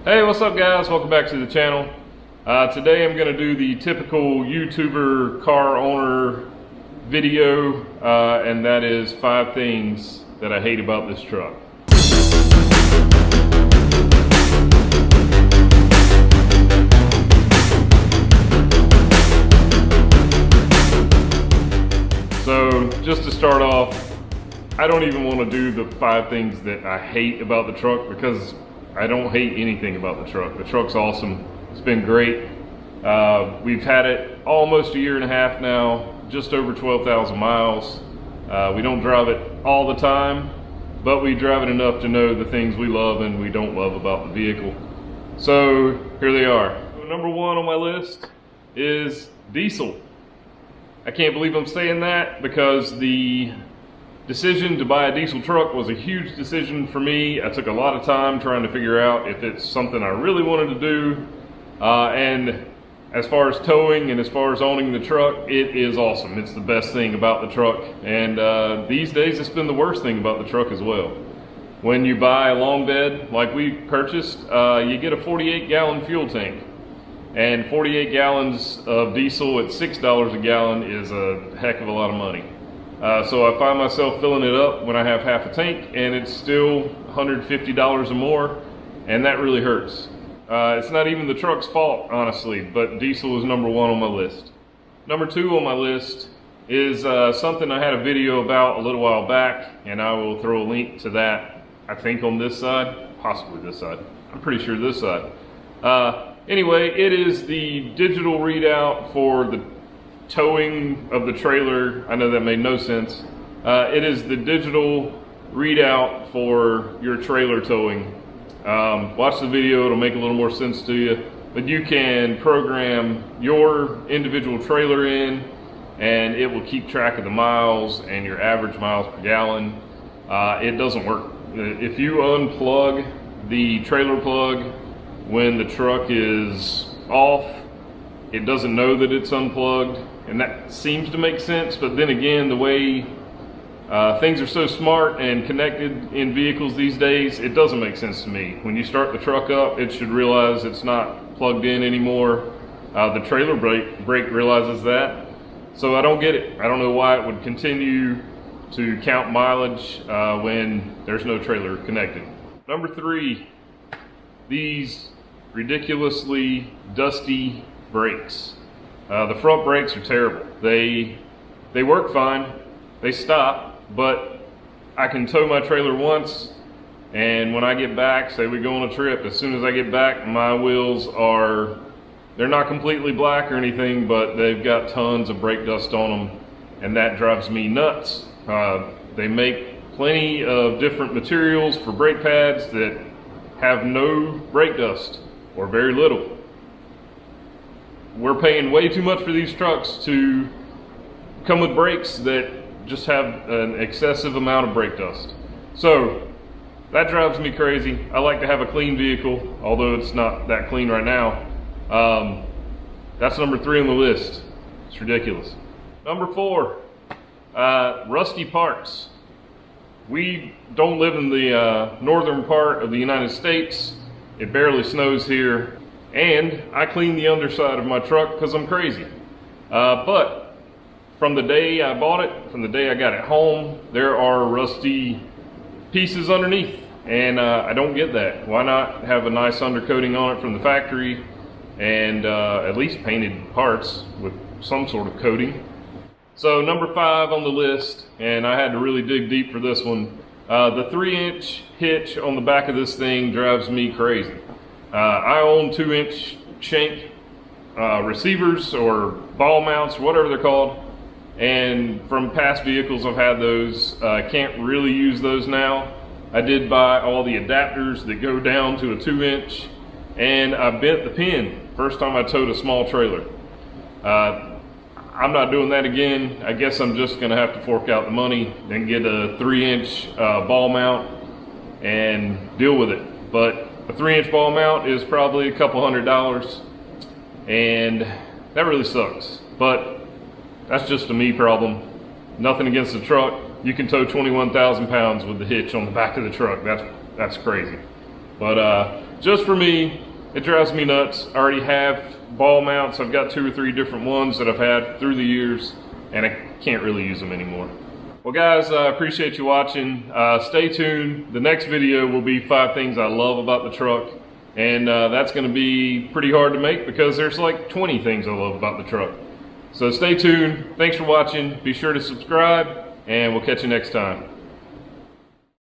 Hey, what's up guys? Welcome back to the channel. Today I'm going to do the typical YouTuber car owner video, and that is 5 things that I hate about this truck. So just to start off, I don't even want to do the 5 things that I hate about the truck, because I don't hate anything about the truck. The truck's awesome. It's been great. We've had it almost a year and a half now, just over 12,000 miles. We don't drive it all the time, but we drive it enough to know the things we love and we don't love about the vehicle. So here they are. Number 1 on my list is diesel. I can't believe I'm saying that, because the decision to buy a diesel truck was a huge decision for me. I took a lot of time trying to figure out if it's something I really wanted to do. And as far as towing and as far as owning the truck, it is awesome. It's the best thing about the truck. And these days it's been the worst thing about the truck as well. When you buy a long bed like we purchased, you get a 48-gallon fuel tank. And 48 gallons of diesel at $6 a gallon is a heck of a lot of money. So I find myself filling it up when I have half a tank, and it's still $150 or more, and that really hurts. It's not even the truck's fault, honestly, but diesel is number 1 on my list. Number 2 on my list is something I had a video about a little while back, and I will throw a link to that, I think on this side, possibly this side. I'm pretty sure this side. Anyway, it is the digital readout for the towing of the trailer. I know that made no sense. It is the digital readout for your trailer towing. Watch the video, it'll make a little more sense to you. But you can program your individual trailer in, and it will keep track of the miles and your average miles per gallon. It doesn't work. If you unplug the trailer plug when the truck is off, it doesn't know that it's unplugged, and that seems to make sense. But then again, the way things are so smart and connected in vehicles these days, it doesn't make sense to me. When you start the truck up, it should realize it's not plugged in anymore. The trailer brake realizes that. So I don't get it. I don't know why it would continue to count mileage when there's no trailer connected. Number 3, these ridiculously dusty brakes. The front brakes are terrible. They work fine, they stop, but I can tow my trailer once, and when I get back, say we go on a trip, as soon as I get back, my wheels they're not completely black or anything, but they've got tons of brake dust on them, and that drives me nuts. They make plenty of different materials for brake pads that have no brake dust, or very little. We're paying way too much for these trucks to come with brakes that just have an excessive amount of brake dust. So that drives me crazy. I like to have a clean vehicle, although it's not that clean right now. That's number 3 on the list. It's ridiculous. Number 4, rusty parts. We don't live in the northern part of the United States. It barely snows here, and I clean the underside of my truck because I'm crazy. But from the day I bought it, from the day I got it home, there are rusty pieces underneath, and I don't get that. Why not have a nice undercoating on it from the factory, and at least painted parts with some sort of coating? So number 5 on the list, and I had to really dig deep for this one. The 3-inch hitch on the back of this thing drives me crazy. I own 2-inch shank receivers or ball mounts, whatever they're called. And from past vehicles I've had those. Can't really use those now. I did buy all the adapters that go down to a 2-inch, and I bent the pin first time I towed a small trailer. I'm not doing that again. I guess I'm just gonna have to fork out the money and get a 3-inch ball mount and deal with it. But a 3-inch ball mount is probably a couple $100, and that really sucks. But that's just a me problem. Nothing against the truck. You can tow 21,000 pounds with the hitch on the back of the truck. That's crazy. But just for me, it drives me nuts. I already have ball mounts. I've got 2 or 3 different ones that I've had through the years, and I can't really use them anymore. Well guys, I appreciate you watching. Stay tuned. The next video will be 5 things I love about the truck, and that's going to be pretty hard to make because there's like 20 things I love about the truck. So stay tuned. Thanks for watching. Be sure to subscribe, and we'll catch you next time.